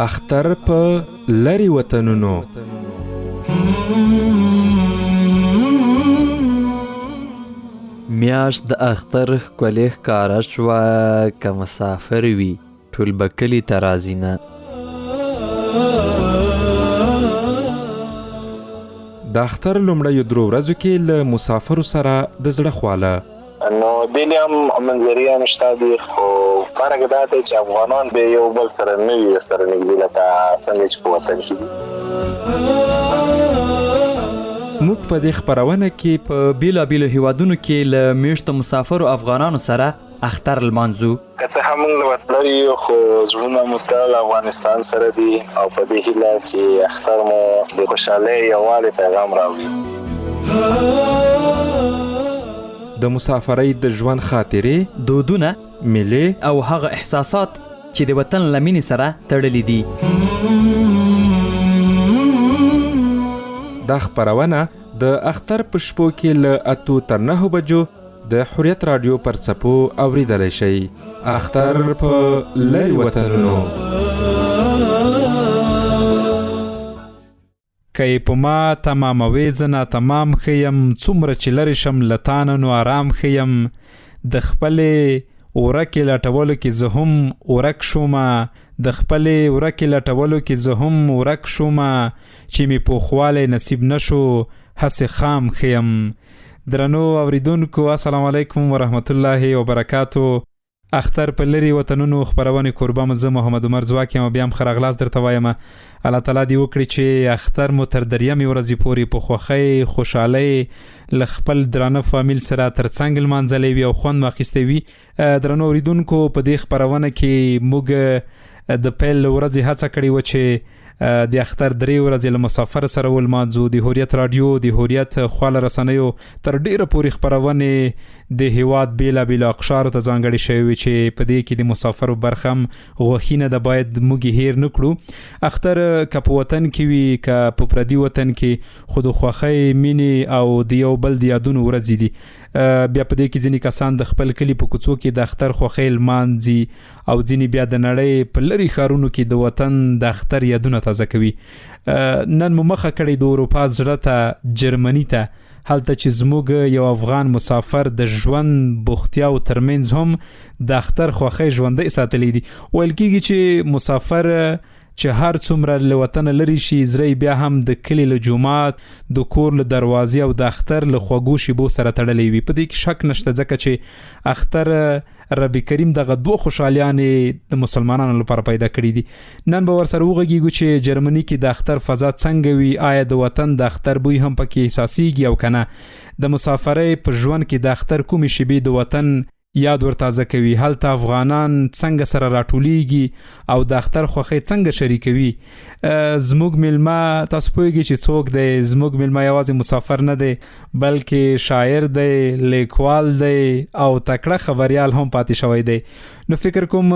اختر په لری وطنونو. میاشت د اختر ښکلې ښکاره شوه، که مسافر وي ټول به کلي ته راځي نه. د اختر لومړیو درو ورځو کې له مسافرو سره د زړه خواله نو دلی هم منظرې هم شته دي، خو فرق دا دی چې افغانان به یو بل سره نه وي سره نږدې لکه څنګه چې په وطن کې دي. موږ په دې خپرونه کې په بیلابیلو هیوادونو کې له میشتو مسافرو افغانانو سره اختر لمانځو. که څه هم موږ له وطن یو، خو زړونه مو تل افغانستان سره دي او په دې هیله چې اختر مو د خوشحالۍ یووالي پیغام راوړي. د مسافرۍ د ژوند خاطرې، دودونه، میلې او هغه احساسات چې د وطن له مینې سره تړلي دي. دا خپرونه د اختر په شپو کې له 8 تر 9 بجو د حریت رادیو پر څپو اوریدلی شئ. اختر په لری وطنونو. که یې په ما تماموي زه ناتمام ښیم، څومره چې لرې شم له تانه نو آرام ښیم. د خپلې ورکې لټولو کې زه هم ورک شومه، د خپلې ورکې لټولو کې زه هم ورک شومه، چې مې پوخوالی نصیب نشو هسې خام ښیم. درنو اوریدونکو، السلام علیکم ورحمت الله وبرکاتو. اختر په لري وطنونو خپرونې کوربه زه محمد عمر ځواک یم. بیا هم ښه راغلاست درته وایم. الله تعالی دې وکړي چې اختر مو تر دریمې ورځې پورې په خوښۍ خوشحالۍ له خپل درانه فامیل سره ترڅنګ لمانځلی وي او خوند مو اخیستی وي. درنو اوریدونکو، په دې خپرونه کې موږ د پیل ورځې هڅه کړې وه چې د اختر 3 ورځې له مسافر سره ولمانځو. د حریت رادیو د حریت خواله رسنیو تر ډیره پورې خپرونې د هیواد بیلابیلو اقشارو ته ځانګړې شوې وي چې په دې کې د مسافرو برخه هم غوښینه ده، باید موږ هیر نه کړو. اختر که په وطن کې وي که په پردي وطن کې، خو د خوښۍ، مینې او د یو بل د یادونو ورځې دي. بیا په دې کې ځینې کسان د خپل کلي په کوڅو کې د اختر خوښۍ لمانځي او ځینې بیا د نړۍ په لرې ښارونو کې د وطن د اختر یادونه تازه کوي. نن مو مخه کړی د اروپا زړه ته، جرمني ته، هلته چې زموږ یو افغان مسافر د ژوند بوختیاو ترمنځ هم د اختر خوښۍ ژوندۍ ساتلی دي. ویل کېږي چې مسافر چې هر څومره له وطنه لرې شي، زړه بیا هم د کلي له جومات، د کور له دروازې او د اختر له خوږو شیبو سره تړلی وي. په دې کې شک نشته، ځکه چې اختر رب کریم دغه 2 خوشحالیانې د مسلمانانو لپاره پیدا کړي دي. نن به ورسره وغږیږو چې جرمني کې د اختر فضا څنګه وي، آیا د وطن د اختر بوی هم پکې احساسیږي او که نه. د مسافرۍ په ژوند کې د اختر کومې شیبې د وطن یاد ورتازه کوي، هلته افغانان څنګه سره راټولیږي او د اختر خوښۍ څنګه شریکوي. زموږ میلمه، تاسو پوهیږئ چې څوک دی. زموږ میلمه یوازې مسافر نه دی، بلکې شاعر دی، لیکوال دی او تکړه خبریال هم پاتې شوی دی. نو فکر کوم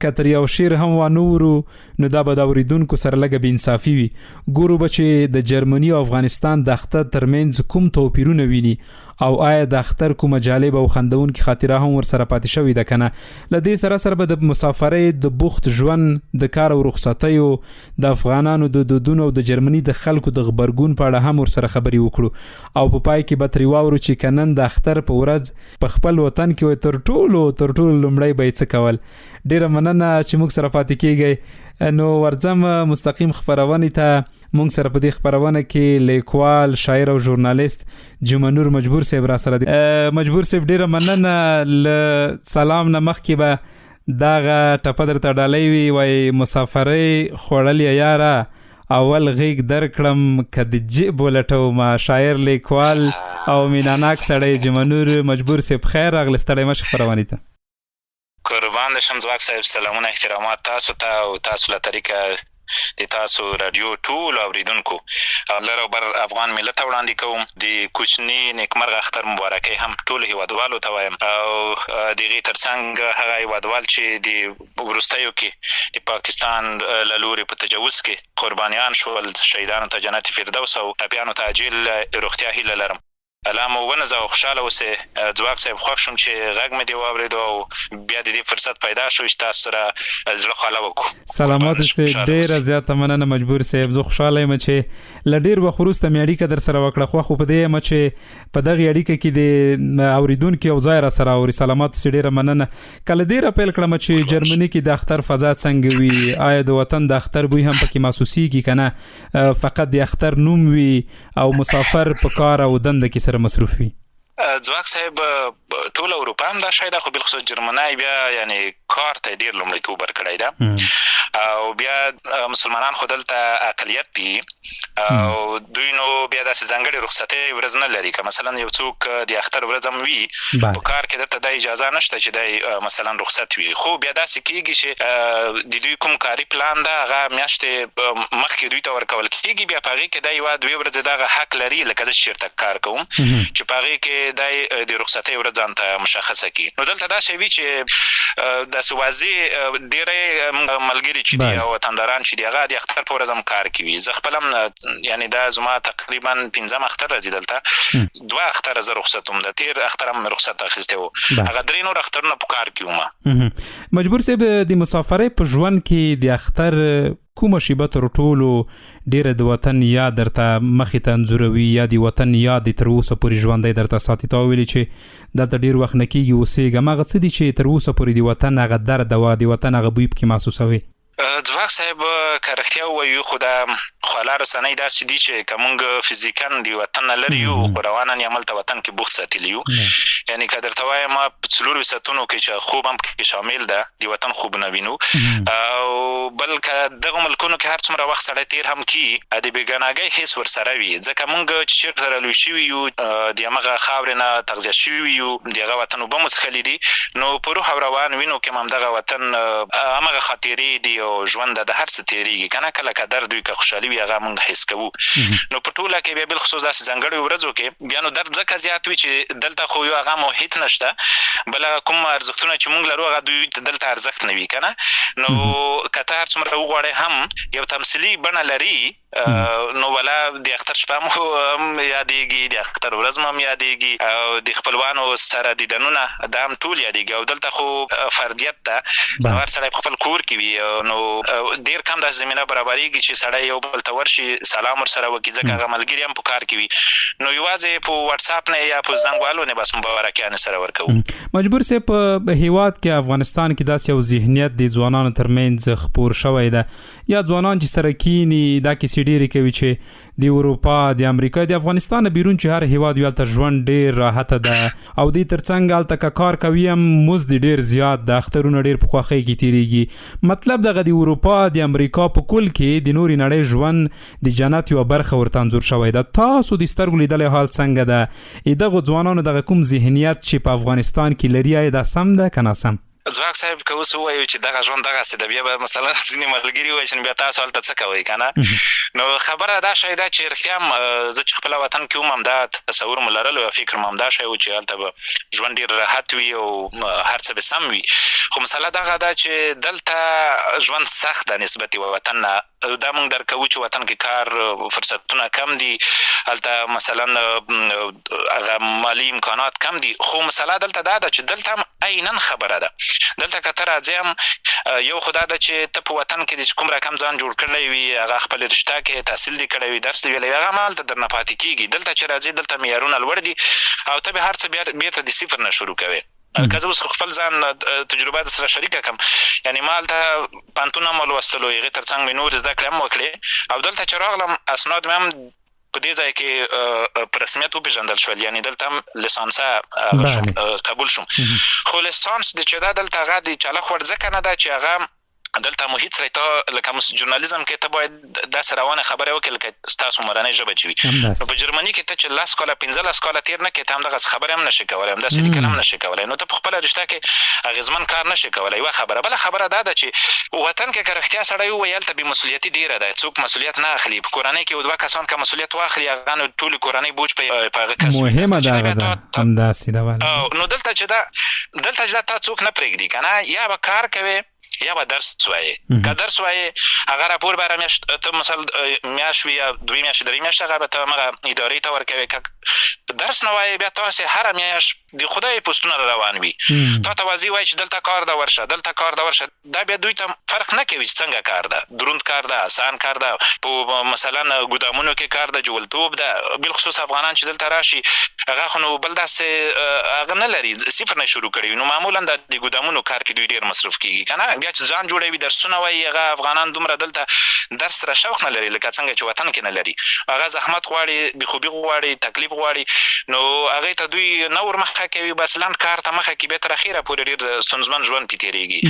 که تر یو شعر هم وانورو نو دا به د اوریدونکو سره لږه بېانصافي وي. ګورو به چې د جرمني او افغانستان د اختر ترمنځ کوم توپیرونه ویني او آیا د اختر کومه جالب او خندونکې خاطره هم ورسره پاتې شوې ده که نه. له دې سره سره به د مسافرۍ د بوخت ژوند، د کار او رخصتیو، د افغانانو د دودونو او د جرمني د خلکو د غبرګون په اړه هم ورسره خبرې وکړو او په پای کې به ترې واورو چې که نن د اختر په ورځ په خپل وطن کې وای تر ټولو لومړی به یې څه کول. ډیره مننه چې موږ سره پاتې کیږئ. نو ورځم مستقیم خپرونې ته. موږ سره په دې خپرونه کې لیکوال، شاعر او ژورنالیست جمعه مجبور صاحب را سره دی. مجبور صاحب، ډیره مننه. له سلام نه مخکې به دغه ټپه درته ډالۍ وي، وایي مسافرۍ خوړلې یاره اول غیږ در کړم که د جیب ولټوم. شاعر، لیکوال او میناناک سړی جمعه مجبور صاحب، خیر راغلی، ستړی مشه خپرونې ته. قربان شم ځواک صاحب، سلامونه احترامات تاسو ته او تاسو له طریقه د تاسو رادیو ټول اوریدونکو او لر او بر افغان ملت ته وړاندې کوم. د کوچني نیکمرغه اختر مبارکۍ هم ټولو هیوادوالو ته وایم او د هغې تر څنګ هغه هیوادوال چې د وروستیو کې د پاکستان له لورې په تجاوز کې قربانیان شول، شهیدانو ته جنت فردوس او ټپیانو ته عاجل روغتیا هیله لرم. الله مو ونزه او خوشاله اوسې. ځواک صاحب خوښ شوم چې غږ مې دې واورېد او بیا د دې فرصت پیدا شو چې تاسو سره زړه خواله وکړو. سلامات اوسې، ډېره زیاته مننه مجبور صاحب. زه خوشحاله یم چې له ډېر وخت وروسته مې اړیکه در سره وکړه، خو په دې یم چې په دغې اړیکه کې د اورېدونکي یو ځای را سره اوري. سلامات اوسې، ډېره مننه. کله دې را پیل کړم چې جرمني کې د اختر فضا څنګه وي؟ آیا د وطن د اختر بوی هم پکې محسوسیږي که نه فقط د اختر نوم وي او مسافر په کار او دنده کې سره مصروف وي؟ ځواک صاحب ټول اروپا هم دا شی ده، خو بالخصوص جرمنی بیا یعنی کار ته ډېر لومړیتوب ورکړی ده او بیا مسلمانان خو دلته اقلیت دي او دوی نو بیا داسې ځانګړې رخصتۍ ورځ نه لري. که مثلا یو څوک د اختر ورځ هم وي په کار کې درته دا اجازه نشته چې دی مثلا رخصت وي، خو بیا داسې کېږي چې د دوی کوم کاري پلان ده هغه میاشتې مخکې دوی ته ورکول کېږي، بیا په هغې کې دا یوه دوې ورځې دغه حق لري لکه زه چې چېرته کار کوم چې په هغې کې دی د رخصتۍ ورځ ځان ته مشخصه کړي. نو دلته دا شی وي چې داسې واضح ډېری ملګري چې دي او وطنداران چې دي هغه د اختر په ورځ هم کار کوي. زه خپل هم یعنی دا زما تقریبا 15 اختر راځي دلته 2 اختر زه رخصت وم، د تېر اختر هم مې رخصت اخیستی و، هغه 3 نور اخترونه په کار کې وم. مجبور صاحب د مسافرۍ په ژوند کې د اختر کومه شیبه تر ټولو ډیره د وطن یاد درته مخې ته انځوروي یا د وطن یاد تر اوسه پورې ژوندی درته ساتي؟ تا ویلي چې دلته ډېر وخت نه کېږي اوسېږم، هغه څه دي چې تر اوسه پورې د وطن هغه درد او د وطن هغه بوی پکې محسوسوي؟ ځواک صاحب که رښتیا ووایو خو دا خواله رسنۍ داسې دي چې که موږ فزیکاً د وطن نه لرې یو خو رواناً یې هملته وطن کې بوخت ساتلي یو. یعنې که درته وایم په 4 ساعتونو کې چې خوب هم پکې شامل ده د وطن خوبونه وینو، او بل که دغو ملکونو کې هر څومره وخت سړی تېر هم کړي د بېګناګۍ حس ورسره وي، ځکه موږ چې چېرته سره لوی شوي یو د همغه خاورې نه تغذیه شوي یو، د هغه وطن اوبه مو څښلي دي، نو په روح او روان وینو کې هم همدغه وطن همغه خاطرې دي او ژوند د هر څه تېرېږي که نه. کله که درد وي که خوشحالي وي هغه موږ حس کوو. نو په ټوله کې بیا بالخصوص داسې ځانګړو ورځو کې بیا نو درد ځکه زیات وي چې دلته خو یو هغه محیط نشته، بله کوم ارزښتونه چې موږ لرو هغه دوی ته دلته ارزښت نه وي که نه. نو که ته هر څومره وغواړې هم یو تمثیلي بڼه لري نو ولا د اختر شپه هم یادېږي، د اختر ورځ هم یادېږي او د خپلوانو سره دیدنونه دا هم ټول یادېږي. او دلته خو فردیت ده، هر سړی په خپل کور کې وي، نو ډېر کم داسې زمینه برابرېږي چې سړی یو بل ته ورشي سلام ورسره وکړي، ځکه هغه ملګري هم په کار کې وي. نو یوازې په واټساپ نه یا په زنګ والو نه بس مبارکیانې سره ورکوو. مجبور صاحب په هیواد کې افغانستان کې داسې یو ذهنیت د ځوانانو ترمنځ خپور شوی ده، یا ځوانان چې سره کینی دا کیسې ډېرې کوي چې د اروپا د امریکا د افغانستان بیرون چې هر هیواد وي هلته ژوند ډېر راحته ده او دوی تر څنګ هلته که کار کوي هم مزد ډېر زیات ده، اخترونه ډېر په خوښۍ کې تېرېږي. مطلب دغه د اروپا د امریکا په کل کې د نورې نړۍ ژوند د جنت یوه برخه ورته انځور شوی ده. تاسو د سترګو لیدلی حال څنګه ده؟ دغو ځوانانو دغه کوم ذهنیت چې په افغانستان کې لري آیا دا سم ده که ناسم؟ ځواک صاحب که اوس ووایو چې دغه ژوند دغسې ده، بیا به مثلا ځینې ملګري ووایي چې بیا تاسو هلته څه کوئ که نه. نو خبره دا شی ده چې رښتیا هم زه چې خپله وطن کې وم همدا تصور مو لرلو یا فکر مو همدا شی و چې هلته به ژوند ډېر راحت وي او هر څه به سم وي. خو مسله دغه ده چې دلته ژوند سخت ده نسبت وطن نه. دا موږ درکوو چې وطن کې کار فرصتونه کم دي، هلته مثلا هغه مالي امکانات کم دي، خو مسله دلته دا ده چې دلته هم عیناً خبره ده. دلته که ته راځې هم یو خو دا ده چې ته په وطن کې دې کوم رقم ځان جوړ کړی وي، هغه خپل رشته کې تحصیل دې کړی وي، درس دې ویلی وي، هغه هم هلته درنه پاتې کېږي. دلته چې راځې دلته معیارونه لوړ دي او ته به هر څه بېرته د صفر نه شروع کوې. که زه اوس خپل ځان تجربه در سره شریکه کړم، یعنې ما هلته پوهنتون هم ولوستلو، هغې تر څنګ مې نور زده کړې هم وکړې، او دلته چې راغلم اسناد مې هم په دې ځای کې په رسمیت وپېژندل شول، یعنې دلته هم لیسانسه قبول شوم. خو لیسانس د چې دا دلته هغه د چالک وړ ځکه نه ده چې هغه دلته محیط سره ته لکه ژورنالیزم کې ته باید داسې روانه خبرې وکړې لکه ستاسو مورنۍ ژبه چې وي. نو په جرمني کې ته چې 10 کاله 15 کاله تېر نه کړې ته همدغسې خبرې هم نشې کولی، همداسې لیکل هم نشې کولی، نو ته په خپله رشته کې اغېزمن کار نشې کولی. یوه خبره. بله خبره دا ده چې وطن کې که رښتیا سړی ووایي هلته بې مسؤلیتي ډېره ده، څوک مسؤلیت نه اخلي. په کورنۍ کې 2 کسان که مسؤلیت واخلي هغه نو ټولې کورنۍ بوج په هغه کس مهمه ده همداسې ده. نو دلته چې دا تا څوک نه پرېږدي که نه، یا به کار کوې یا به درس وایې که درس وایې هغه راپور به هره میاشت ته مثلا میاشت وي یا 2 میاشتې 3 میاشتې هغه به ته همغه ادارې ته ورکوې که درس نه وایې بیا تاسې هره میاشت د خدای پوسټونه روان وي تا ته واضح وایي چې دلته کار ده ورشه دلته کار ده ورشه دا بیا دوی ته فرق نه کوي چې څنګه کار ده دروند کار ده آسان کار ده په مثلا ګودامونو کې کار ده جوړتوب ده بالخصوص افغانان چې دلته راشي هغه خو نو بل داسې هغه نه لري صفر نه شروع کړي نو معمولا د ګودامونو کار کې دوی ډېر مصروف کېږي که نه بیا چې ځان جوړوي درسونه وایي هغه افغانان دومره دلته درس سره شوق نه لري لکه څنګه چې وطن کې نه لري هغه زحمت غواړي بېخوبي غواړي تکلیف غواړي نو هغې ته دوی نه ورمخکې کوي بس لاند کار ته مخه کې بیا تر اخیره پورې ډېر ستونزمن ژوند پې تېرېږي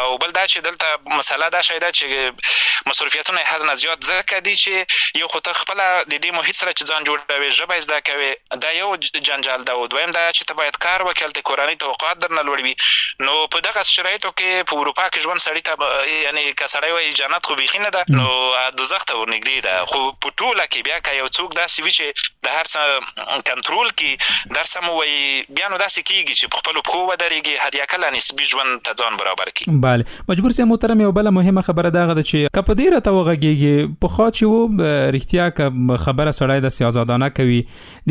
او بل دا چې دلته مسله دا شی ده چې مصروفیتونه یې حد نه زیات ځکه دي چې یو خو ته خپله د دې محیط سره چې ځان جوړوې ژبه یې زده کوې دا یو جنجال ده او دویم دا چې ته باید کار وکړې هلته کورنۍ توقعات درنه لوړ وي نو په دغه شرایطو کې په اروپا کې ژوند سړي ته یعنې که سړی وایي جنت خو بیخي نه ده نو دوزخ ته ورنږدې ده خو په ټوله کې بیا که یو څوک داسې وي چې د هر څه کنټرول کړي درس هم ووایي بیا نو داسې کېږي چې په خپلو پښو ودرېږي هر یکله نسبي ژوند ته ځان برابر کړي بله مجبور صاحب محترم یو بله مهمه خبره دغه ده چې که په دې راته وغږېږي پخوا چې و رښتیا که خبره سړی داسې ازادانه کوي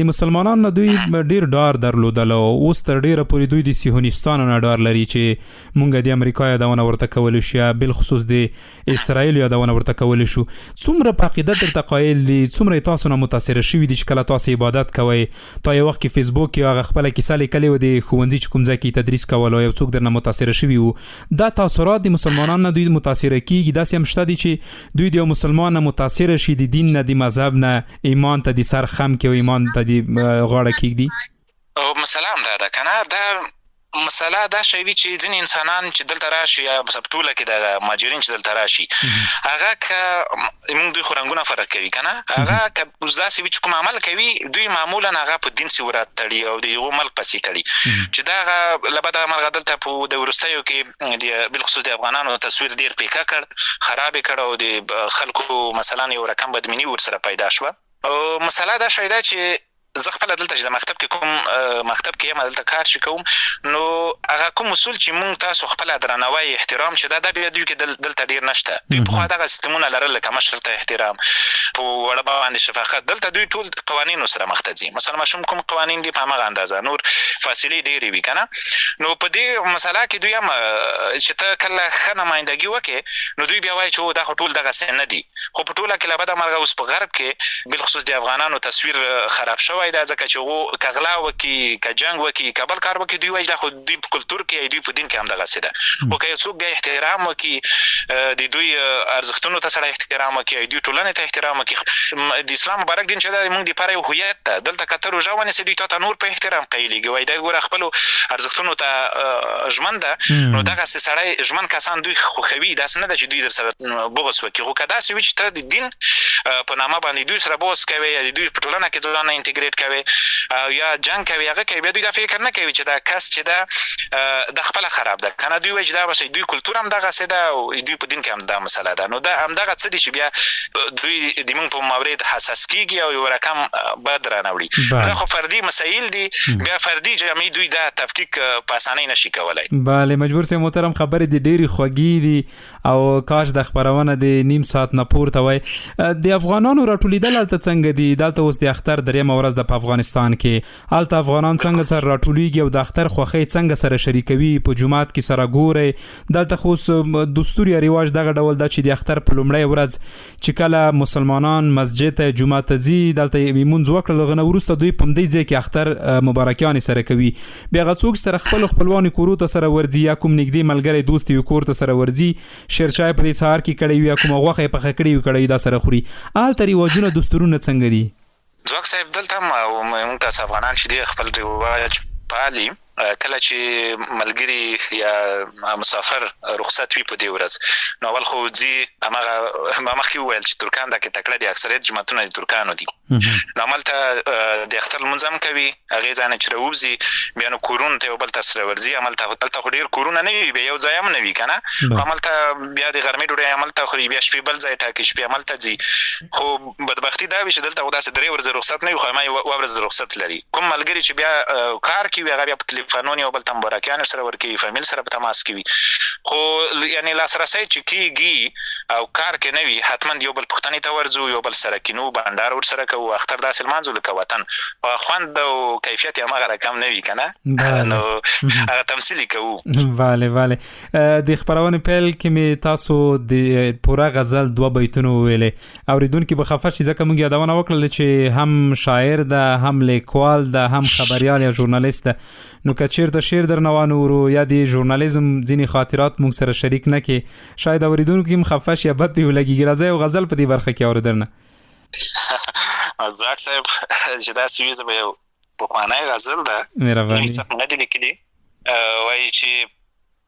د مسلمانانو نه دوی ډېر ډار درلودل او اوس تر ډېره پورې دوی د صهیونیستانو نه ډار لري چې مونږ د امریکا یادونه ورته کولی شو یا بالخصوص د اسرائیل یادونه ورته کولی شو څومره په عقیدت درته قایل دي څومره یې تاسو نه متاثره شوي دي چې کله تاسو عبادت کوئ تا یو وخت کې فیسبوک کې هغه خپله کیسه لیکلې وه د ښوونځي چې کوم ځای کې تدریس کول او یو څوک درنه متاثره شوي وو دا تاثرات د مسلمانانو نه دوی متاثره کېږي داسې هم شته دي چې دوی د یو مسلمان نه متاثره شي د دین نه د مذهب نه ایمان ته د سر خم کې او ایمان ته د غاړه کېږدي او مسله همدا ده که نه دا مسله دا شی وي چې ځینې انسانان چې دلته راشي یا په ټوله کې د مهاجرین چې دلته راشي هغه که موږ دوی خو رنګونه فرق کوي که نه هغه که اوس داسې وي چې کوم عمل کوي دوی معمولا هغه په دین سورت تړي او د یو ملک پسې تړي چې دا هغه له بده مرغه دلته په د وروستیو کې بالخصوص د افغانانو تصویر ډېر پیکه کړ خراب یې کړ او د خلکو مثلا یو رقم بدبیني ورسره پیدا شوه او مسله دا شی ده چې زه خپله دلته چې د مکتب کې کوم مکتب کې یم دلته کار چې کوم نو هغه کوم اصول چې مونږ تاسو خپله درناوی احترام چې دا بیا دوی کې دلته ډېر نشته دوی پخوا دغه سیستمونه لرل لکه مشر ته احترام په وړه باندې شفقت دلته دوی ټول قوانینو سره مخ ته ځي مثلا ماشوم کوم قوانین دي په همغه اندازه نور فاصلې ډېرې وي که نه نو په دې مسله کې دوی هم چې ته کله ښه نمایندګي وکړې نو دوی بیا وایي چې دا خو ټول دغسې نه دي خو په ټوله کې له بده مرغه اوس په غرب کې بالخصوص د افغانانو تصویر خراب شوی دا ځکه چې هغو که غلا وکړي که جنګ وکړي که بل کار وکړي دوی وایي دا خو دوی په کلتور کې دوی په دین کې هم دغسې ده خو که یو څوک بیا احترام وکړي د دوی ارزښتونو ته سره احترام وکړي دوی ټولنې ته احترام وکړي د اسلام مبارک دین چې دا موږ دپاره یو هویت ده دلته که ته روژه ونیسې دوی تا ته نور په احترام قیلېږي وایي دا ګوره خپلو ارزښتونو ته ژمن ده نو دغسې سړی ژمن کسان دوی خوښوي داسې نه ده چې دوی در سره بغض وکړي خو که داسې وي چې ته د دین په نامه باندې دوی سره بغض کوې یا دوی په ټولنه کې ځان انټیګریټ کوې یا جنګ کوي هغه کوي بیا دوی دا فکر نه کوي چې دا کس چې دا د خپله خراب ده که نه دوی وایي چې دا بس دوی کلتور هم دغسې ده او دوی په دین کې هم دا مسله ده نو دا همدغه څه دي چې بیا دوی د موږ په مورد حساس کېږي او یو رقم بد رانوړي دا خو فردي مسایل دي بیا فردي جامعې دوی دا تفکیک په اسانۍ نشي کولی بله مجبور صاحب محترم خبرې دي ډېرې خوږې دي او کاش د خپرونه د نیم ساعت نه پورته وای د افغانانو راټولېدل هلته څنګه دي دلته اوس د اختر درېیمه ورځ ده په افغانستان کې هلته افغانان څنګه سره راټولیږي او د اختر خوښۍ څنګه سره شریکوي په جومات کې سره ګورئ دلته خو اوس دستور یا رواج دغه ډول ده چې د اختر په لومړۍ ورځ چې کله مسلمانان مسجد ته جومات ته ځي دلته لمونځ وکړل هغه نه وروسته دوی په همدې ځای کې اختر مبارکیانې سره کوي بیا هغه څوک سره خپلو خپلوانو کورو ته سره ورځي یا کوم نږدې ملګری دوست وي کور ته سره ورځي شیرچای په دې سهار کې کړی وي یا کومه غوښه یې پخه کړې وي کړی دا سره خوري هلته رواجونه دستورونه څنګه دي ځواک صاحب دلته هم موږ تاسو افغانان چې دی خپل رواج پالي کله چې ملګري یا مسافر رخصت وي په دې ورځ نو اول خو ځي هماغه ما مخکې وویل چې ترکان دا کې تکړه دي اکثریت جوماتونه د ترکانو دي نو هملته د اختر لمونځ هم کوي هغې ځای نه چې راوځي بیا نو کورونو ته یو بل ته سره ورځي هلته خو ډېر کورونه نه وي بیا یو ځای هم نه وي که نه خو هملته بیا د غرمې ډوډۍ هملته خوري بیا شپې بل ځای ټاکي شپې هملته ځي خو بدبختي دا وي چې دلته خو داسې 3 ورځې رخصت نه وي خو ما یوه ورځ رخصت لري کوم ملګري چې بیا کار کوي هغه بیا په تلیفونونو یو بل ته مبارکیانې سره ورکوي فامیل سره په تماس کې وي خو یعنی لاسرسی چې کېږي او کار کې نه وي حتما یو بل پوښتنې ته ورځو یو بل سره کینو بنډار ورسره کوو اختر داسې لمانځو لکه وطن په خوند او کیفیت یې هماغه رقم نه وي که نه نو هغه تمثیل یې کوو. بله بله. د خپرونې پیل کې مې تاسو د پوره غزل 2 بیتونه وویلې اورېدونکي به خفه شي ځکه موږ یادونه وکړله چې هم شاعر ده هم لیکوال ده هم خبریال یا ژورنالیست ده. نو که چیرته شعر درنه وانورو یا د ژورنالیزم ځینې خاطرات موږ سره شریک نه کړي شاید اورېدونکي هم خفه شي یا بد پې ولګېږي. راځئ یو غزل په دې برخه کې اورو درنه. زاک صاحب چې داسې وي زه به یو پخوانی غزل ده مهرباني څه نه دي لیکلي وایي چې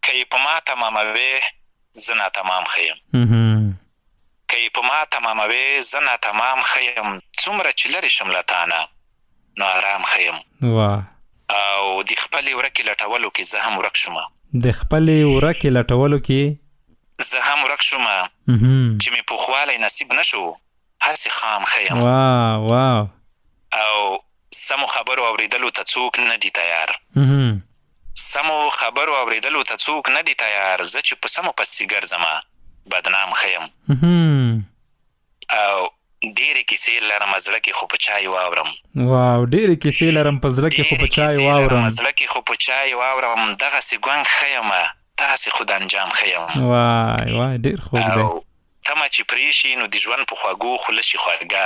که یې په ما تماموې زه ناتمام ښه یم که یې په ما تماموې زه ناتمام ښه یم څومره چې لرې شم له تانه نو آرام ښه یم واه او د خپلې ورکې لټولو کې زه هم ورک شوم د خپلې ورکې لټولو کې زه هم ورک شوم چې مې پوخوالی نصیب نه شو هسې خام ښه یم واو واو او سمو خبرو اورېدلو ته څوک نه دي تیار سمو خبرو اورېدلو ته څوک نه دي تیار زه چې په سمو پسې ګرځمه بدنام ښه یم او ډېرې کیسې لرم زړه کې خو په چای واورم واو ډېرې کیسې لرم په زړه کې خو په چای واورم زړه کې خو په چای واورم دغسې ګونګ ښه یمه داسې خود انجام ښه یم وای وای ډېر خوږ دی او تمه چې پرې شي نو د ژوند په خوږو خوله شي خوږه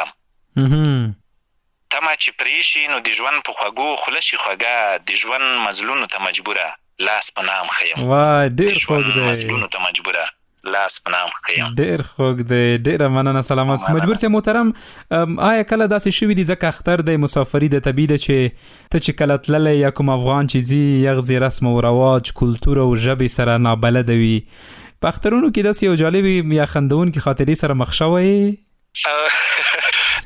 تمه چې پرې شي نو د ژوند په خوږو خوله شي خوږه د ژوند مزلونو ته مجبوره لاس په نام ښه یم وای ډېر خوږ دی مزلونو ته مجبوره لاس په نام ښه یم ډېر خوږ دی ډېره مننه سلامت مجبور صاحب محترم آیا کله داسې شوي دي ځکه اختر دی مسافري د طبیعي ده چې ته چې کله تللی یا کوم افغان چې ځي یغزې رسم او رواج کلتور او ژبې سره نابلده وي په اخترونو کې داسې یو جالبې یا خندونکې خاطرې سره مخ شوی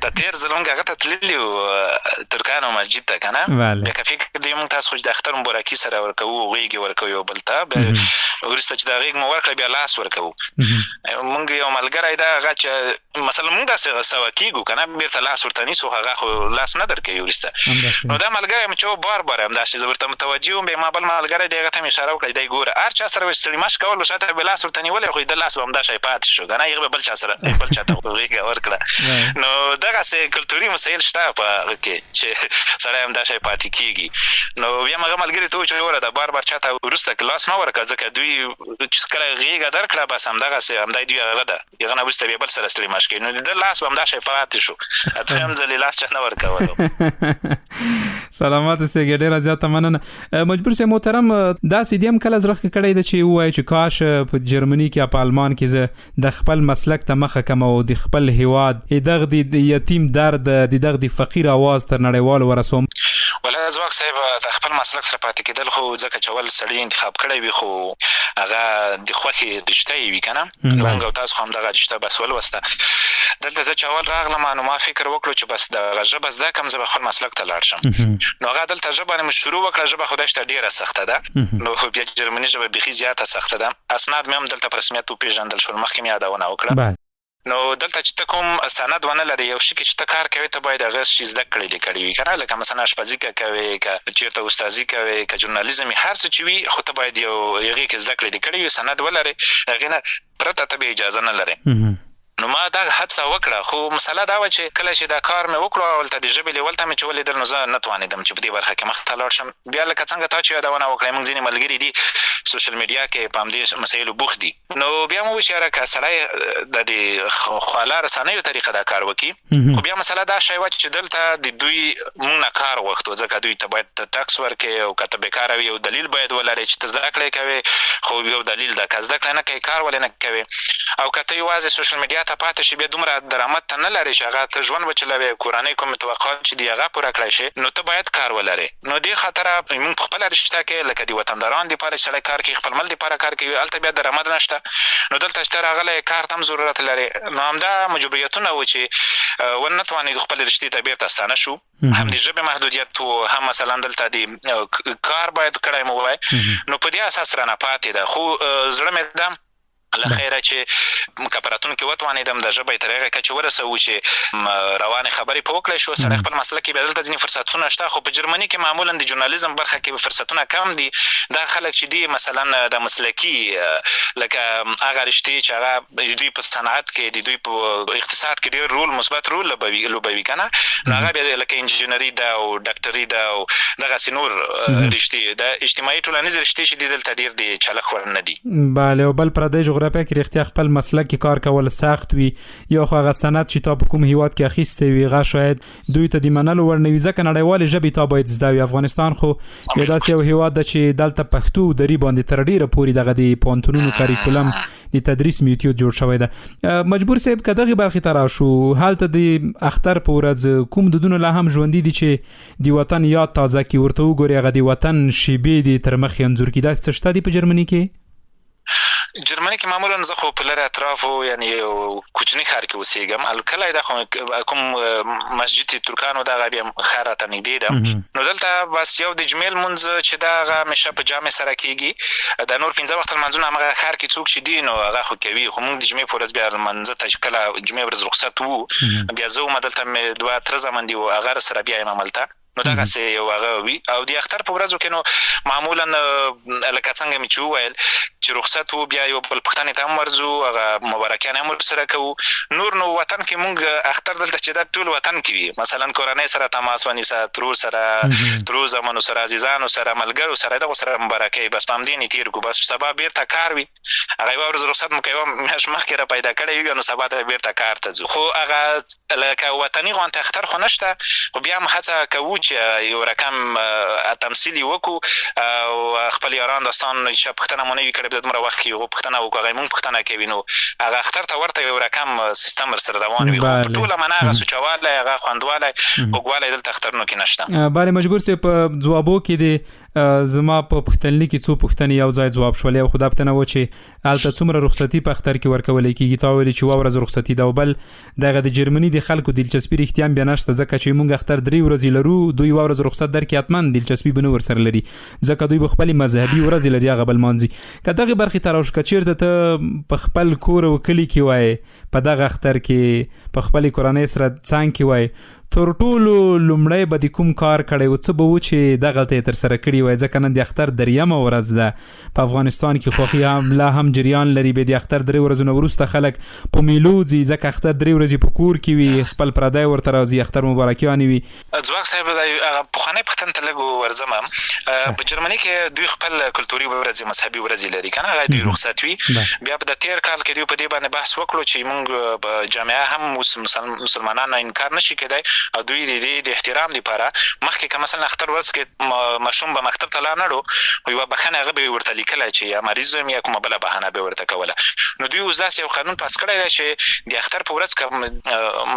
د تیر زلونګ هغه ته تللي وو ترکانو مسجد ته که نه بیا که فکر دی مونږ تاسو خو چې د اختر مبارکي سره ورکوو غېږې ورکوو یو بل ته بیا وروسته چې دا غېږ مو ورکړه بیا لاس ورکوو مونږ یو ملګری ده هغه چې مثلا مونږ داسې سوه کېږو که نه بېرته لاس ورته نیسو هغه خو لاس نه درکوي وروسته نو دا ملګری م چې بار بار همداسې زه ورته متوجه وم بیا ما بل ملګری دی هغه ته مې اشاره وکړه دی ګوره هر چا سره به چې سړي مشق کول شاته به لاس ورته نیولی خو د لاس به همدا شی پاتې شو که نه هغه به بل چا سره بل چا ته غېږه ورکړه نو دغسې کلتوري مسایل شته په هغه کې چې سړی هم دا شی پاتې کېږي نو بیا م هغه ملګري ته وویل چې وره دا بار بار چا ته وروسته لاس مه ورکړه ځکه دوی چې کله غېږه درکړه بس همدغسې همدا دوی هغه ده هغه نه وروسته بیا بل سره ستړي مشق کوي نو د لاس به همدا شی پاتې شو دویم ځل یې لاس چا نه ورکولو سلامت اوسېږئ ډېره زیاته مننه مجبور صاحب محترم داسې دې هم کله زړه ښه کړی ده چې ووایي چې کاش په جرمني کې یا په آلمان کې زه د خپل مسلک ته مخه کم او د خپل هیواد دغه د یتیم درد د دغه د فقیر اواز تر نړیوالو ورسوم ولا ځواک صاحب د خپل مسلک سره پاتې کېدل خو ځکه چې اول سړي انتخاب کړی وي خو هغه د خوښې رشته یې وي که نه موږ او تاسو خو همدغه رشته بس ولوسته دلته زه چې اول راغلم نو ما فکر وکړو چې بس دغه ژبه زده کړم زه به خپل مسلک ته لاړ شم نو هغه دلته ژبه مې شروع وکړه ژبه خدای شته ډېره سخته ده نو بیا جرمني ژبه بیخي زیاته سخته ده اسناد مې هم دلته په رسمیت وپېژندل شول مخکې مې یادونه وکړه نو دلته چې ته کوم سند ونه لرې یو شي کې چې ته کار کوې ته باید هغه شي زده کړی لیکلی وي که نه لکه مثلا اشپزي که کوې که چېرته استازي کوې که ژورنالیزم یې هر څه چې وي خو ته باید یو هغې کې زده کړی لیکلی وي سند ولرې هغې نه پرته ته بیا اجازه نه لرې نو ما دا هڅه وکړه خو مسله دا وه چې کله چې دا کار مې وکړو اولته د ژبې لیول ته مې چې ولیدل نو زه نه توانېدم چې په دې برخه کې مخته لاړ شم بیا لکه څنګه تا چې یادونه وکړې موږ ځینې ملګري دي سوشل میډیا کې په همدې مسایلو بوخت دي نو بیا مو وویل چې یاره که سړی د دې خواله رسنیو طریقه دا کار وکړي خو بیا مسله دا شی وه چې دلته د دوی موږ نه کار غوښتو ځکه دوی ته باید ټکس ورکړې او که ته بېکاره وي یو دلیل باید ولرې چې ته زده کړی کوې خو یو دلیل ده که زده کړی نه کوې کار ولې نه کوې او که ته یوازې سوشل میډیا ته پاتې شي بیا دومره درآمد ته نه لرې چې هغه ته ژوند وچلوې کورنۍ کومې توقعات چې دي هغه پوره کړی شي نو ته باید کار ولرې نو دې خاطره موږ په خپله رشته کې لکه د وطنداران دپاره چې سړی کار کوي خپل ملک دپاره کار کوي هلته بیا درآمد نشته نو دلته چې ته راغلی کار ته هم ضرورت لرې نو همدا مجبوریتونه و چې ونه توانېدو خپل رشتې ته بېرته ستانه شو هم د ژبې محدودیت و هم مثلا دلته د کار باید کړی مو وای نو په دې اساس رانه پاتې ده خو زړه مې ده له خیره چې کپراتون کې وتوانېدم د ژبې تر هغه کچې ورسوو چې روانې خبرې په وکړی شو. سړی خپل مسله کې بیا دلته ځینې فرصتونه شته، خو په جرمني کې معمولا د ژورنالیزم برخه کې فرصتونه کم دي. دا خلک چې دي مثلا د مسلکي لکه هغه رشتې چې هغه دوی په صنعت کې دي، دوی په اقتصاد کې ډېر رول مثبت رول لوبوي که نه، نو هغه بیا لکه انجینري ده او ډاکټري ده او دغسې نور رشتې د اجتماعي ټولنیز رشتې چې دي دلته ډېر د چلښ وړ نه دي. بله، او بل پردی جغرافیه کې رښتیا خپل مسلک کې کار کول سخت وي، یا خو هغه سند چې تا په کوم هیواد کې اخیستی وي هغه شاید دوی ته د منلو وړ نه وي، ځکه نړیوالې ژبې تا باید زده وي. افغانستان خو یو داسې یو هیواد ده چې دلته پښتو دري باندې تر ډېره پورې دغه د پوهنتونونو کاریکولم د تدریس میتود جوړ شوی ده. مجبور صاحب که دغې برخې ته راشو، هلته د اختر په ورځ کوم دودونه لا هم ژوندي دي چې د وطن یاد تازه کړي، ورته وګورې هغه د وطن شیبې دي تر مخې انځور کړي؟ داسې څه شته دي په جرمني کې؟ جرمني کې معمولا زه خو په لرې اطرافو یعنی کوچني ښار کې اوسېږم، الکلی دا خو کوم مسجد ترکانو دغه بیا ښار راته نږدې ده. نو دلته بس یو د جمعې لمونځ چې دا هغه همیشه په جامع سره کېږي، د نور 15 وخته لمانځونه همغه ښار کې څوک چې دي نو هغه خو کوي، خو موږ د جمعې په ورځ بیا لمانځه ته چې کله جمعې ورځ رخصت وو بیا زه وم دلته مې 2 تره زامن دي هغه سره بیا یم هملته. نو دغسې یو هغه وي. او د اختر په ورځو کې نو معمولا لکه څنګه مې چې وویل چې رخصت وو بیا یو بل پوښتنې ته هم ورځو، هغه مبارکیان هم ورسره کوو. نور نو وطن کې مونږ اختر دلته چې دا ټول وطن کې وي، مثلا کورنۍ سره تماس ونیسه، ترور سره، ترور زامنو سره، عزیزانو سره، ملګرو سره، دغو سره مبارکۍ، بس په همدې تېر کړو. بس سبا بیرته کار وي، هغه یوه ورځ رخصت مو که یوه میاشت مخکې را پیدا کړی وي نو سبا ته بیرته کار ته ځو. خو هغه لکه وطني غوندې اختر خو نشته، خو بیا هم هڅه کوو چې یو رقم تمثیل وکړو او خپل یاران دوستان چې پوښتنه مو نه وي کړې په دومره وخت کې هغوی پوښتنه وکړو، هغوی مونږ پوښتنه کوي، نو هغه اختر ته ورته یو رقم سیستم ورسره روان وي. خو په ټوله معنا هغه سوچوالی، هغه خوندوالی، خوږوالی دلته اخترونو کې نشته. بله مجبور صاحب په ځوابو کې د زما په پوښتنلیک کې څو پوښتنې یو ځای ځواب شولې، او خو دا پوښتنه وه چې هلته څومره رخصتي په اختر کې ورکولی کېږي؟ تا ویلې چې 1 ورځ رخصتي ده، او بل دغه د جرمني د خلکو دلچسپي رښتیا هم بیا نشته، ځکه چې موږ اختر 3 ورځې لرو، دوی 1 ورځ رخصت درکړي حتما دلچسپي به نه ورسره لري، ځکه دوی به خپلې مذهبي ورځې لري هغه به لمانځي. که دغې برخې ته راشو، که چېرته ته په خپل کور او کلي کې وایې په دغه اختر کې په خپلې کورنۍ سره څنګ کې وایې، تر ټولو لومړی به د کوم کار کړی و؟ څه به و چې دغلته یې ترسره کړي وای؟ ځکه نن د اختر 3مه ورځ ده په افغانستان کې، خوښي هم لا هم جریان لري. بیا د اختر 3 ورځونه وروسته خلک په میلو ځي، ځکه اختر 3 ورځې په کور کې وي، خپل پردی ورته راځي، اختر مبارکیانې وي. ځواک صاحب هغه پخوانۍ پوښتنې ته لږ ورځم. په جرمني کې دوی خپل کلتوري ورځې، مذهبي ورځې لري که نه، هغه دوی رخصت وي. بیا په د تېر کال کې دوی په دې باندې بحث وکړو چې موږ په جامعه هم مسلمانان انکار نشي کېدی، او دوی د دې د احترام لپاره مخکې که مثلا اختر ورځ کې ماشوم به مکتب ته لاړ نړو، یوه بښنه هغه به یې ورته لیکله چې یا مریض یم یا کومه بله بهانه به ورته کوله. نو دوی اوس داسې یو قانون پاس کړی دی چې د اختر په ورځ که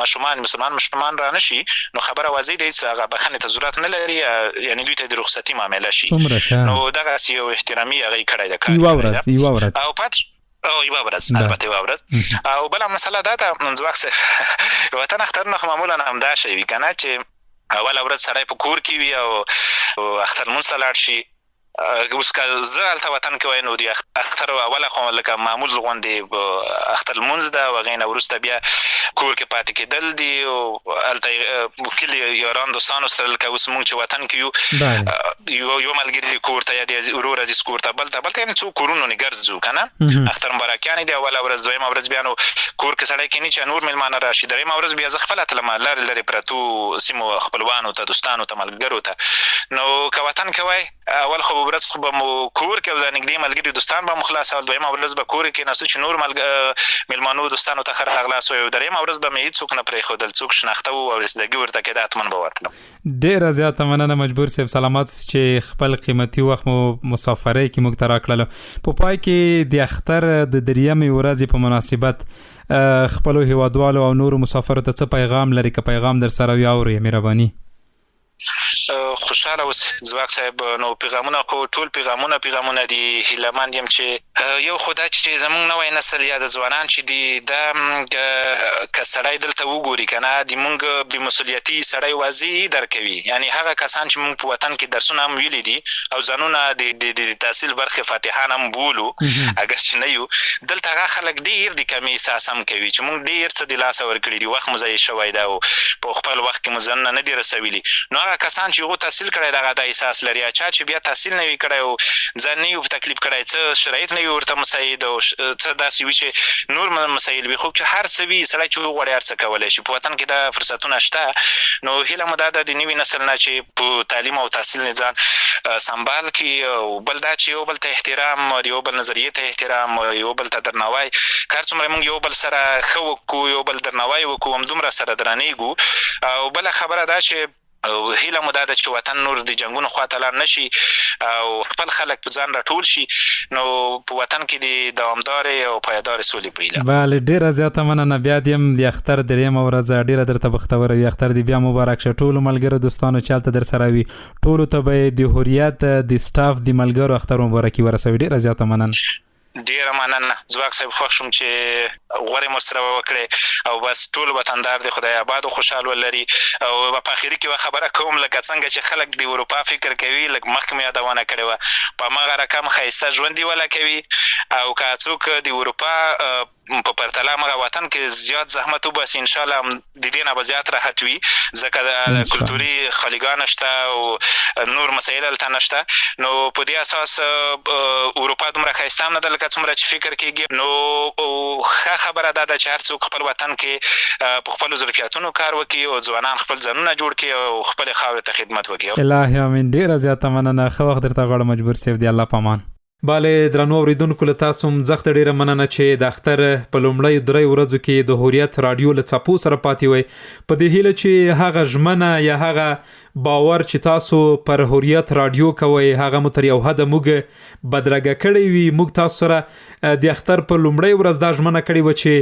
ماشومان مسلمان ماشومان را نشي نو خبره واضح دی چې هغه بښنې ته ضرورت نه لري، یعنی دوی ته د رخصتي معامله شي. نو دغسې یو احترامي هغه یې کړی دی، یوه ورځ او پات یوه ورځ، البته یوه ورځ. او بله مسله دا ده ځواک صاحب، وطن اخترونه خو معمولا همدا شی وي که نه، چې اوله ورځ سړی په کور کې وي او اختر لمونځ ته لاړ شي. اوس که زه هلته وطن کې وای نو د اختر اوله خو لکه معمول غوندې اختر لمونځ ده، او هغې نه وروسته بیا کور کې پاتې کېدل دي، او هلته کلي یاران دوستانو سره لکه اوس مونږ چې وطن کې یو ملګري کور ته یا د ورور عزیز کور ته بل ته یعنې څو کورونو نه ګرځو که نه. اختر مبارکیانې دي، اوله ورځ، 2مه ورځ بیا نو کور کې سړی کېني چې نور میلمانه راشي. 3مه ورځ بیا زه خپله تلم لرې لرې پرتو سیمو خپلوانو ته، دوستانو ته، ملګرو ته. نو که وطن کې وای اول خو ورځ خو به مو کور کې او د نږدې ملګري دوستان به مو خلاصول، 2مه ورځ به کور کې ناستو چې نور میلمانو دوستانو ته ښه راغلاست وایو، 3مه ورځ به مې هېڅوک نه پرېښودل، څوک شناخته وو او رسیدګي ورته کېده حتما به ورتلم. ډېره زیاته مننه مجبور صاحب، سلامت چې خپل قیمتي وخت مو مسافرۍ کې موږ ته راکړلو. په پای کې د اختر د 3مې ورځې په مناسبت خپلو هیوادوالو او نورو مسافرو ته څه پیغام لري؟ که پیغام در سره وي اورئ مهرباني. خوشاله اوسئ ځواک صاحب. نو پیغامونه کو ټول پیغامونه دي. هیلهمند یم چې یو خو دا چې زمونږ نوی نسل یا د ځوانان چې دي دا که سړی دلته وګوري که نه د مونږ بېمسؤلیتي سړی واضح درکوي. یعنې هغه کسان چې مونږ په وطن کې درسونه هم ویلي دي او ځانونه د تحصیل برخې فاتحان هم بولو اګر چې نه یو، دلته هغه خلک ډېر د کمې احساس هم کوي چې مونږ ډېر څه د لاسه ورکړي دي، وخت مو ضایع شوی ده او په خپل وخت کې مو ځانونه نه دي رسولي. نو هغه کسان چې هغو تحصیل کړی دغه دا احساس لري. چا چې بیا تحصیل نه وي کړی او ځان نه وي په تکلیف کړی، څه شرایط نه وي ورته مساعد او څه داسې وي چې نور مسایل وي، خو چې هر څه وي سړی چې وغواړي هر څه کولی شي. په وطن کې دا فرصتونه شته. نو هیله مو دا ده د نوي نسل نه چې په تعلیم او تحصیل نه ځان سنبال کړي، او بل دا چې یو بل ته احترام، یو بل نظریې ته احترام، یو بل ته درناوی. کار څومره موږ یو بل سره ښه وکړو، یو بل درناوی وکړو، همدومره سره درنیږو. او بله خبره دا چې هیله مو دا ده چې وطن نور د جنګونو خواته لاړ نه شي او خپل خلک په ځان راټول شي. نو په وطن کې د دوامدارې او پایدارې سولې په هیله. بله، ډېره زیاته مننه. بیا دې هم د اختر درېیمه ورځ ډېره درته بختوره وي. اختر دې بیا مبارک شه. ټولو ملګرو دوستانو چې هلته در سره وي ټولو ته به یې د هوریت د سټاف د ملګرو اختر مبارکي ورسوي. ډېره زیاته مننه. ډیره مننه. ځواک صاحب خوښ شوم چې غوړې مو سره وکړې او بس ټول وطندار دی خدای آباد او خوشحال ولري. او په اخري کې یوه خبره کوم، لکه څنګه چې خلک د اروپا فکر کوي، لکه مخکې مې یادونه کړې وه، په هماغه رقم ښایسته ژوند یې وله کوي. او که څوک د اروپا په پرتله مغه وطن کې زیات زحمت وباسي، انشاءالله د دې نه به زیات راحت وي، ځکه د کلتوري خلیګاه نشته او نور مسایل هلته نشته. نو په دې اساس اروپا دومره ښایسته هم نه ده لکه څومره چې فکر کېږي. نو ښه خبره دا ده چې هر څوک خپل وطن کې په خپلو ظرفیتونو کار وکړي او ځوانان خپل ځانونه جوړ کړي او خپلې خاورې ته خدمت وکړي. الهي امین. ډېره زیاته مننه. ښه وخت درته غواړم مجبور صاحب. دی الله پامان. بله درنو اوریدونکو له تاسو هم زخته ډیره مننه چې د اختر په لومړیو 3 ورځو کې د هوریت رادیو له څپو سره پاتې وئ، په دې هیله چې هغه ژمنه یا هغه باور چې تاسو پر هوریت رادیو کوئ هغه مو تر یو حده موږ بدرګه کړی وي. موږ تاسو سره د اختر په لومړۍ ورځ دا ژمنه کړې وه چې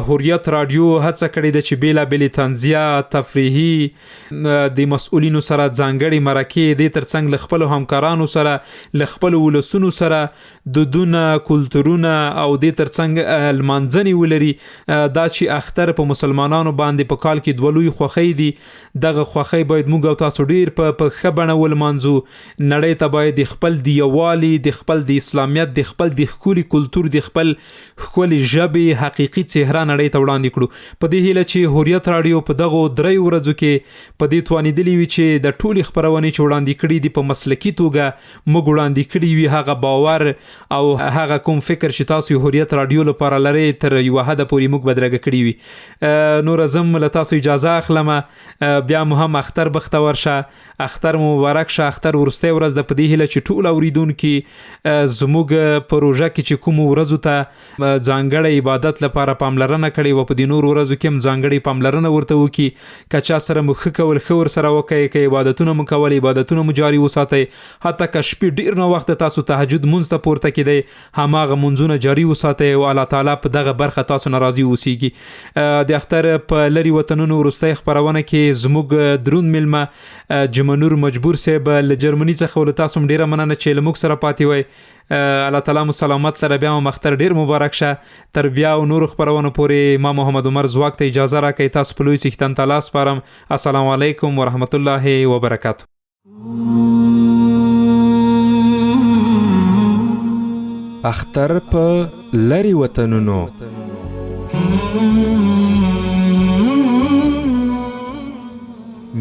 هوریت رادیو هڅه کړې ده چې بېلابېلې طنزیه، تفریحي، د مسؤلینو سره ځانګړې مرکې، دې ترڅنګ له خپلو همکارانو سره، له خپلو ولسونو سره دودونه، کلتورونه او دې ترڅنګ لمانځنې ولري. دا چې اختر په مسلمانانو باندې په کال کې 2 لوی خوښۍ دي، دغه خوښۍ باید موږ او تاسو ډیر په ښه بڼه ولمانځو. نړۍ ته باید د خپل د یووالي، د خپل د اسلامیت، د خپل د ښکلي کلتور، د خپل ښکلې ژبې حقیقي څهره نړۍ ته وړاندې کړو. په دې هیله چې هوریت رادیو په دغو 3 ورځو کې په دې توانېدلي وي چې د ټولې خپرونې چې وړاندې کړي دي په مسلکي توګه موږ وړاندې کړي وي. هغه باور او هغه کوم فکر چې تاسو هوریت رادیو لپاره لرئ تر یوه حده پورې موږ بدرګه کړي وي. نور زم له تاسو اجازه اخلم. بیا مو هم اختر بختور شه. اختر مبارک شه. اختر وروستۍ ورځ ده. په دې هیله چې ټول اوریدونکي زموږ په روژه کې چې کومو ورځو ته ځانګړی عبادت لپاره پاملرنه کړې وه، په دې نورو ورځو کې هم ځانګړې پاملرنه ورته وکړي. که چا سره مو ښه کول ښه ورسره وکړئ، که عبادتونه مو کول عبادتونه مو جاري وساتئ. حتی که شپې ډېر نه وخته تاسو تهجد مونځ ته پورته کېدئ، هماغه مونځونه جاري وساتئ او الله تعالی په دغه برخه تاسو نه راضي اوسیږي. د اختر په لرې وطنونو وروستۍ خپرونه کې زموږ دروند میلمه جمنور مجبور صاحب له جرمني څخه له تاسو هم ډیره مننه چې له موږ سره پاتې وئ. الله تعالی مو سلامت لره. بیا هم اختر ډیر مبارک شه. تر بیا او نورو خپرونو پورې ما محمد عمر زواک ته اجازه راکړئ. تاسو په لوی څښتن ته لاس سپارم. السلام علیکم ورحمت الله وبرکاته. اختر په لرې وطنونو.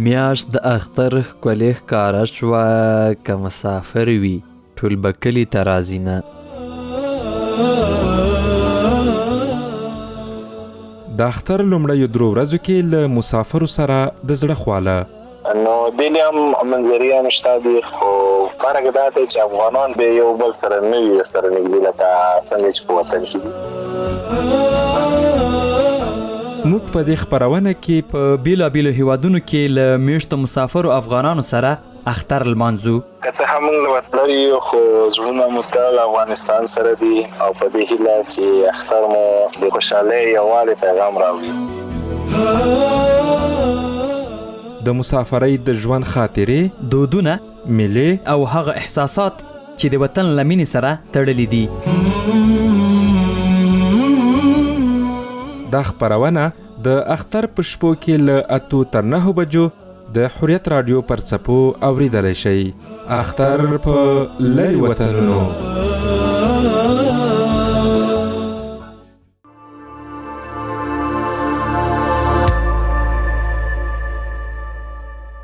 میاشت د اختر ښکلې ښکاره شوه، که مسافر وي ټول به کلي ته راځي نه. د اختر لومړیو 3 ورځو کې له مسافرو سره د زړه خواله نو دلی هم منظرې هم شته دي، خو فرق دا دی چې افغانان به یو بل سره نه وي سره نږدې لکه څنګه چې په وطن کې دي. موږ په دې خپرونه کې په بیلابیلو هیوادونو کې له میشتو مسافرو افغانانو سره اختر لمانځو. که څه هم موږ له وطن یو، خو زړونه مو تل افغانستان سره دي او په دې هیله چې اختر مو د خوشحالۍ یووالي پیغام راوړي. د مسافرۍ د ژوند خاطرې، دودونه، میلې او هغه احساسات چې د وطن له مینې سره تړلي دي. دا خپرونه د اختر په شپو کې له 8 تر 9 بجو د حریت رادیو پر څپو اوریدلی شئ. اختر په لرې وطنونو.